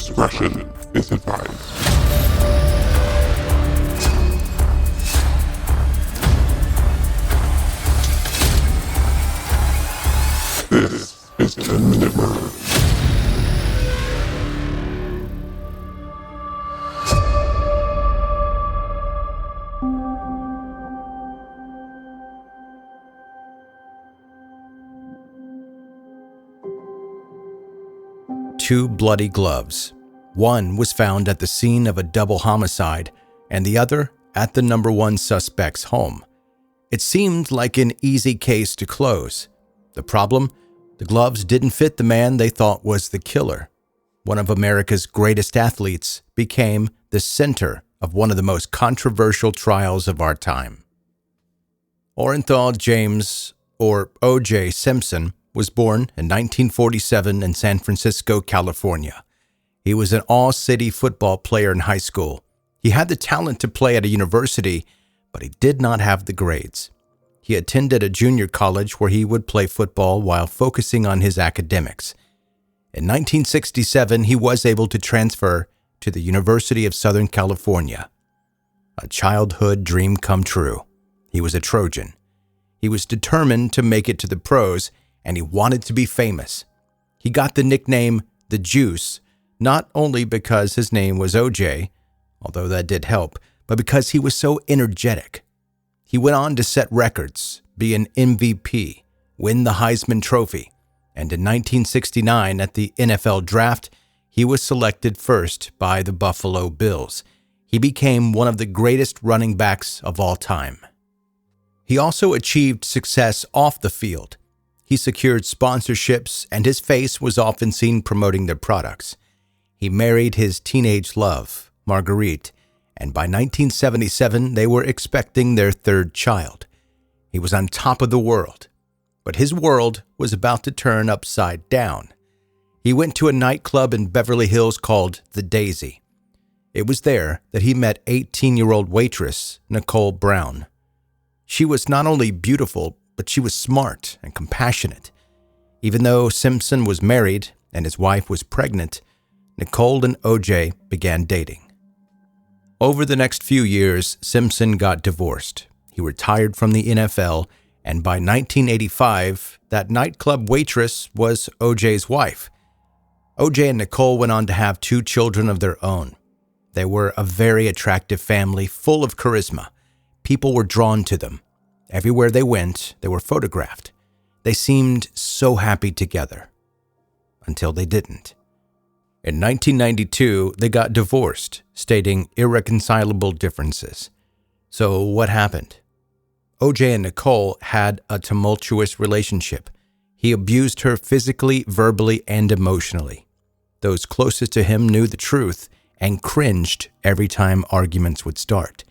Discretion is advised. This is 10-Minute Murder. Two bloody gloves. One was found at the scene of a double homicide, and the other at the number one suspect's home. It seemed like an easy case to close. The problem? The gloves didn't fit the man they thought was the killer. One of America's greatest athletes became the center of one of the most controversial trials of our time. Orenthal James, or O.J. Simpson, was born in 1947 in San Francisco, California. He was an all-city football player in high school. He had the talent to play at a university, but he did not have the grades. He attended a junior college where he would play football while focusing on his academics. In 1967, he was able to transfer to the University of Southern California. A childhood dream come true. He was a Trojan. He was determined to make it to the pros, and he wanted to be famous. He got the nickname The Juice, not only because his name was OJ, although that did help, but because he was so energetic. He went on to set records, be an MVP, win the Heisman Trophy, and in 1969 at the NFL Draft, he was selected first by the Buffalo Bills. He became one of the greatest running backs of all time. He also achieved success off the field. He secured sponsorships, and his face was often seen promoting their products. He married his teenage love, Marguerite, and by 1977, they were expecting their third child. He was on top of the world, but his world was about to turn upside down. He went to a nightclub in Beverly Hills called The Daisy. It was there that he met 18-year-old waitress Nicole Brown. She was not only beautiful, but she was smart and compassionate. Even though Simpson was married and his wife was pregnant, Nicole and OJ began dating. Over the next few years, Simpson got divorced. He retired from the NFL, and by 1985, that nightclub waitress was OJ's wife. OJ and Nicole went on to have 2 children of their own. They were a very attractive family, full of charisma. People were drawn to them. Everywhere they went, they were photographed. They seemed so happy together. Until they didn't. In 1992, they got divorced, stating irreconcilable differences. So what happened? OJ and Nicole had a tumultuous relationship. He abused her physically, verbally, and emotionally. Those closest to him knew the truth and cringed every time arguments would start.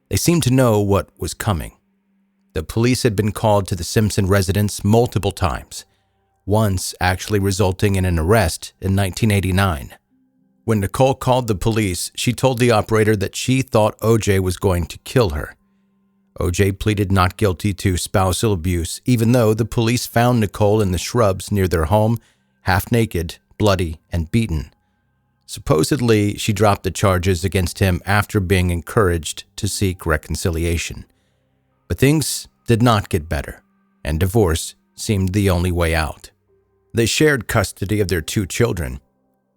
They seemed to know what was coming. The police had been called to the Simpson residence multiple times, once actually resulting in an arrest in 1989. When Nicole called the police, she told the operator that she thought OJ was going to kill her. OJ pleaded not guilty to spousal abuse, even though the police found Nicole in the shrubs near their home, half naked, bloody, and beaten. Supposedly, she dropped the charges against him after being encouraged to seek reconciliation. But things did not get better, and divorce seemed the only way out. They shared custody of their 2 children,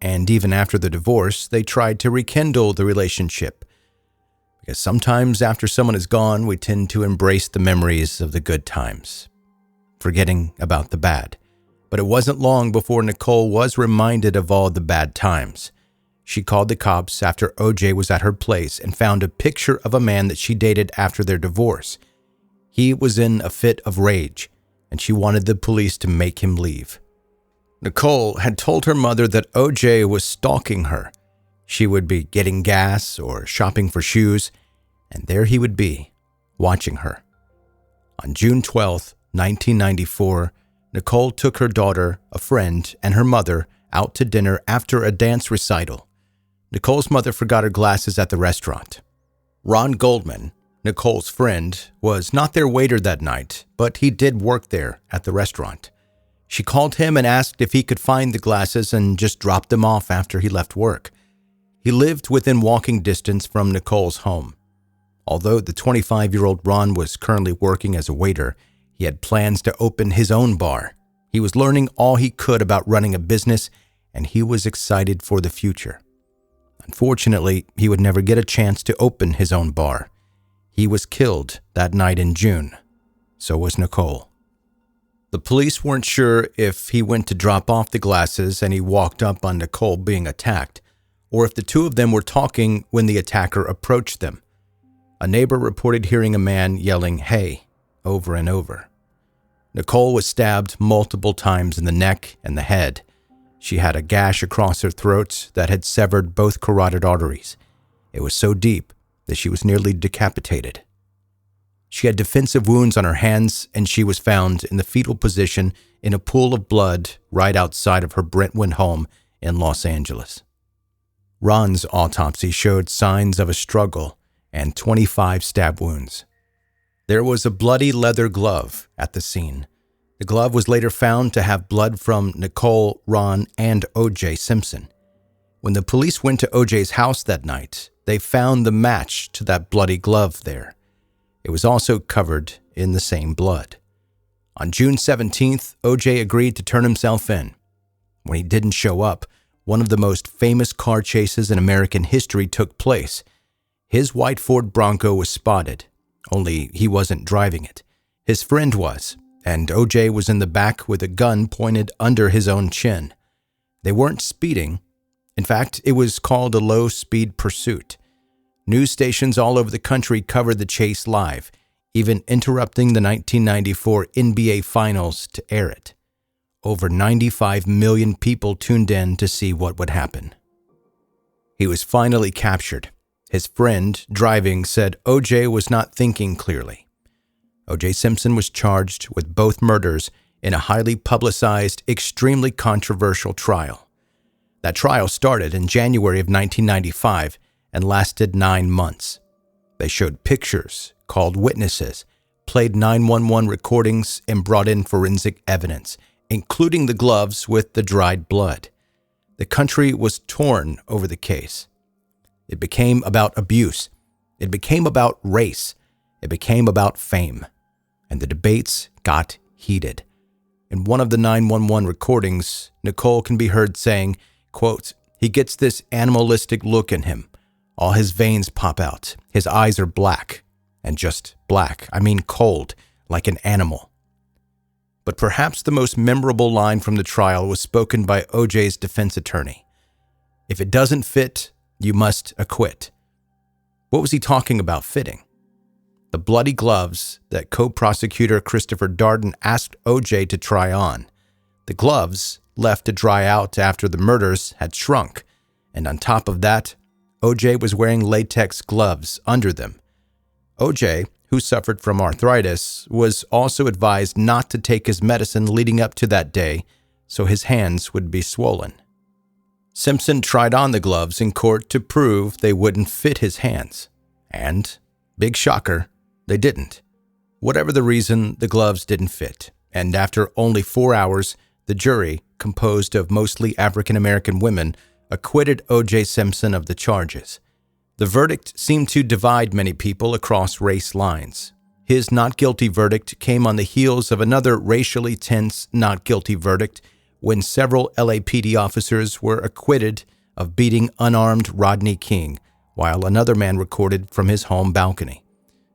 and even after the divorce, they tried to rekindle the relationship. Because sometimes after someone is gone, we tend to embrace the memories of the good times, forgetting about the bad. But it wasn't long before Nicole was reminded of all the bad times. She called the cops after OJ was at her place and found a picture of a man that she dated after their divorce. He was in a fit of rage, and she wanted the police to make him leave. Nicole had told her mother that OJ was stalking her. She would be getting gas or shopping for shoes, and there he would be, watching her. On June 12, 1994, Nicole took her daughter, a friend, and her mother out to dinner after a dance recital. Nicole's mother forgot her glasses at the restaurant. Ron Goldman, Nicole's friend, was not their waiter that night, but he did work there at the restaurant. She called him and asked if he could find the glasses and just dropped them off after he left work. He lived within walking distance from Nicole's home. Although the 25-year-old Ron was currently working as a waiter, he had plans to open his own bar. He was learning all he could about running a business, and he was excited for the future. Unfortunately, he would never get a chance to open his own bar. He was killed that night in June. So was Nicole. The police weren't sure if he went to drop off the glasses and he walked up on Nicole being attacked, or if the two of them were talking when the attacker approached them. A neighbor reported hearing a man yelling, "Hey," over and over. Nicole was stabbed multiple times in the neck and the head. She had a gash across her throat that had severed both carotid arteries. It was so deep that she was nearly decapitated. She had defensive wounds on her hands, and she was found in the fetal position in a pool of blood right outside of her Brentwood home in Los Angeles. Ron's autopsy showed signs of a struggle and 25 stab wounds. There was a bloody leather glove at the scene. The glove was later found to have blood from Nicole, Ron, and O.J. Simpson. When the police went to O.J.'s house that night, they found the match to that bloody glove there. It was also covered in the same blood. On June 17th, O.J. agreed to turn himself in. When he didn't show up, one of the most famous car chases in American history took place. His white Ford Bronco was spotted, only he wasn't driving it. His friend was, and O.J. was in the back with a gun pointed under his own chin. They weren't speeding. In fact, it was called a low-speed pursuit. News stations all over the country covered the chase live, even interrupting the 1994 NBA Finals to air it. Over 95 million people tuned in to see what would happen. He was finally captured. His friend, driving, said O.J. was not thinking clearly. O.J. Simpson was charged with both murders in a highly publicized, extremely controversial trial. That trial started in January of 1995 and lasted 9 months. They showed pictures, called witnesses, played 911 recordings, and brought in forensic evidence, including the gloves with the dried blood. The country was torn over the case. It became about abuse. It became about race. It became about fame. And the debates got heated. In one of the 911 recordings, Nicole can be heard saying, quote, "He gets this animalistic look in him. All his veins pop out. His eyes are black. And just black. I mean cold, like an animal." But perhaps the most memorable line from the trial was spoken by O.J.'s defense attorney. "If it doesn't fit, you must acquit." What was he talking about fitting? The bloody gloves that co-prosecutor Christopher Darden asked O.J. to try on. The gloves, left to dry out after the murders, had shrunk, and on top of that, O.J. was wearing latex gloves under them. O.J., who suffered from arthritis, was also advised not to take his medicine leading up to that day, so his hands would be swollen. Simpson tried on the gloves in court to prove they wouldn't fit his hands. And, big shocker, they didn't. Whatever the reason, the gloves didn't fit, and after only 4 hours, the jury, composed of mostly African-American women, acquitted O.J. Simpson of the charges. The verdict seemed to divide many people across race lines. His not guilty verdict came on the heels of another racially tense not guilty verdict when several LAPD officers were acquitted of beating unarmed Rodney King, while another man recorded from his home balcony.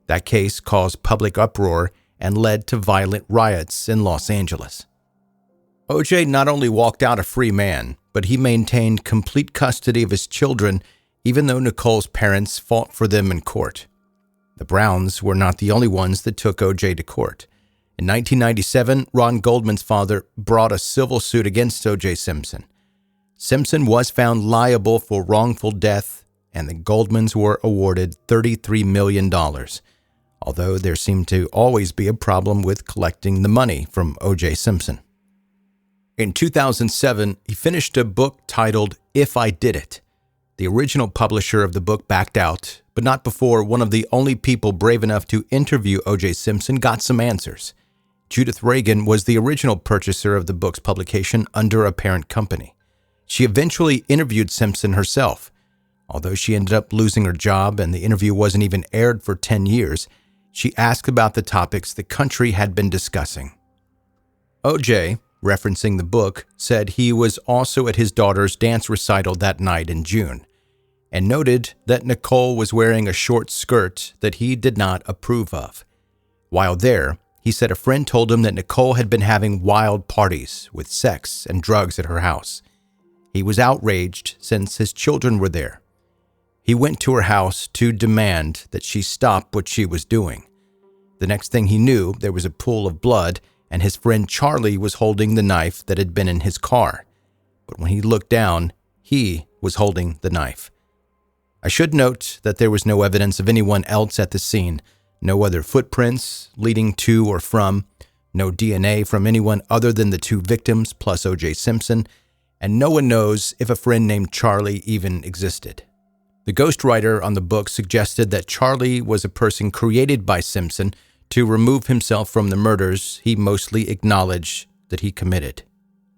That case caused public uproar and led to violent riots in Los Angeles. O.J. not only walked out a free man, but he maintained complete custody of his children, even though Nicole's parents fought for them in court. The Browns were not the only ones that took O.J. to court. In 1997, Ron Goldman's father brought a civil suit against O.J. Simpson. Simpson was found liable for wrongful death, and the Goldmans were awarded $33 million, although there seemed to always be a problem with collecting the money from O.J. Simpson. In 2007, he finished a book titled If I Did It. The original publisher of the book backed out, but not before one of the only people brave enough to interview O.J. Simpson got some answers. Judith Reagan was the original purchaser of the book's publication under a parent company. She eventually interviewed Simpson herself. Although she ended up losing her job and the interview wasn't even aired for 10 years, she asked about the topics the country had been discussing. O.J., referencing the book, said he was also at his daughter's dance recital that night in June, and noted that Nicole was wearing a short skirt that he did not approve of. While there, he said a friend told him that Nicole had been having wild parties with sex and drugs at her house. He was outraged since his children were there. He went to her house to demand that she stop what she was doing. The next thing he knew, there was a pool of blood, and his friend Charlie was holding the knife that had been in his car. But when he looked down, he was holding the knife. I should note that there was no evidence of anyone else at the scene, no other footprints leading to or from, no DNA from anyone other than the two victims plus O.J. Simpson, and no one knows if a friend named Charlie even existed. The ghostwriter on the book suggested that Charlie was a person created by Simpson to remove himself from the murders he mostly acknowledged that he committed.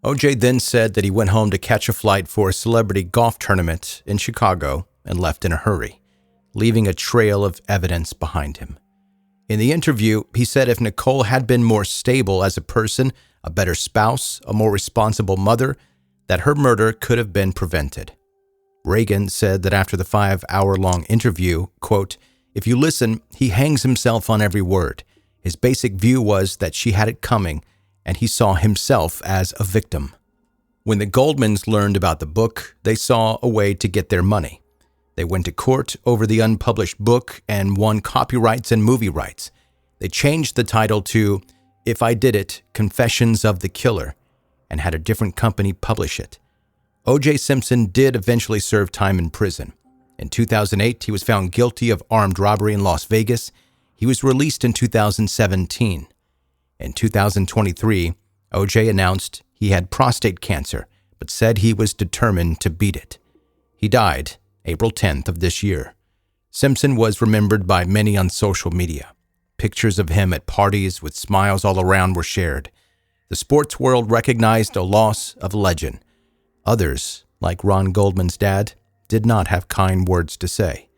O.J. then said that he went home to catch a flight for a celebrity golf tournament in Chicago and left in a hurry, leaving a trail of evidence behind him. In the interview, he said if Nicole had been more stable as a person, a better spouse, a more responsible mother, that her murder could have been prevented. Reagan said that after the 5-hour-long interview, quote, "If you listen, he hangs himself on every word. His basic view was that she had it coming, and he saw himself as a victim." When the Goldmans learned about the book, they saw a way to get their money. They went to court over the unpublished book and won copyrights and movie rights. They changed the title to If I Did It, Confessions of the Killer, and had a different company publish it. O.J. Simpson did eventually serve time in prison. In 2008, he was found guilty of armed robbery in Las Vegas. He was released in 2017. In 2023, O.J. announced he had prostate cancer, but said he was determined to beat it. He died April 10th of this year. Simpson was remembered by many on social media. Pictures of him at parties with smiles all around were shared. The sports world recognized a loss of a legend. Others, like Ron Goldman's dad, did not have kind words to say.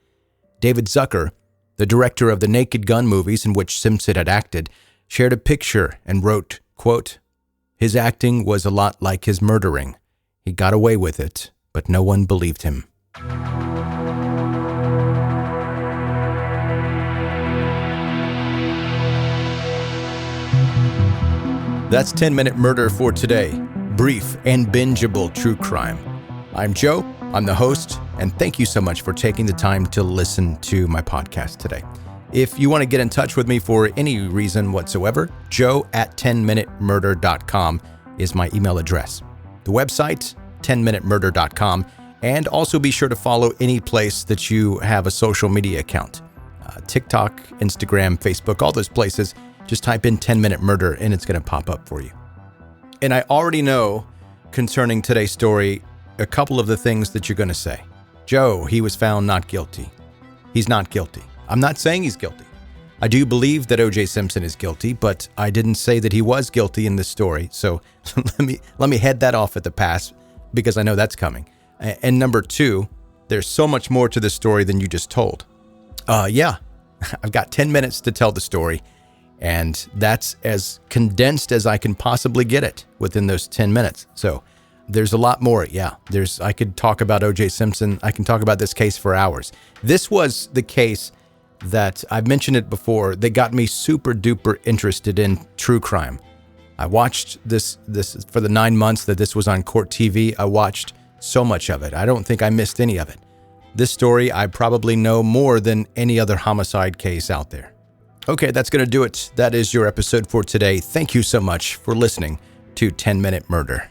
David Zucker, the director of the Naked Gun movies in which Simpson had acted, shared a picture and wrote, quote, "His acting was a lot like his murdering. He got away with it, but no one believed him." That's 10-Minute Murder for today. Brief and bingeable true crime. I'm Joe. I'm the host, and thank you so much for taking the time to listen to my podcast today. If you want to get in touch with me for any reason whatsoever, joe@10minutemurder.com is my email address. The website, 10minutemurder.com, and also be sure to follow any place that you have a social media account. TikTok, Instagram, Facebook, all those places. Just type in 10-Minute Murder and it's going to pop up for you. And I already know concerning today's story a couple of the things that you're going to say. Joe, he was found not guilty. He's not guilty. I'm not saying he's guilty. I do believe that O.J. Simpson is guilty, but I didn't say that he was guilty in this story. So let me head that off at the pass because I know that's coming. And number two, there's so much more to this story than you just told. Yeah, I've got 10 minutes to tell the story. And that's as condensed as I can possibly get it within those 10 minutes. So there's a lot more. Yeah, I could talk about O.J. Simpson. I can talk about this case for hours. This was the case that I've mentioned it before. They got me super duper interested in true crime. I watched this for the 9 months that this was on Court TV. I watched so much of it. I don't think I missed any of it. This story, I probably know more than any other homicide case out there. Okay, that's going to do it. That is your episode for today. Thank you so much for listening to 10-Minute Murder.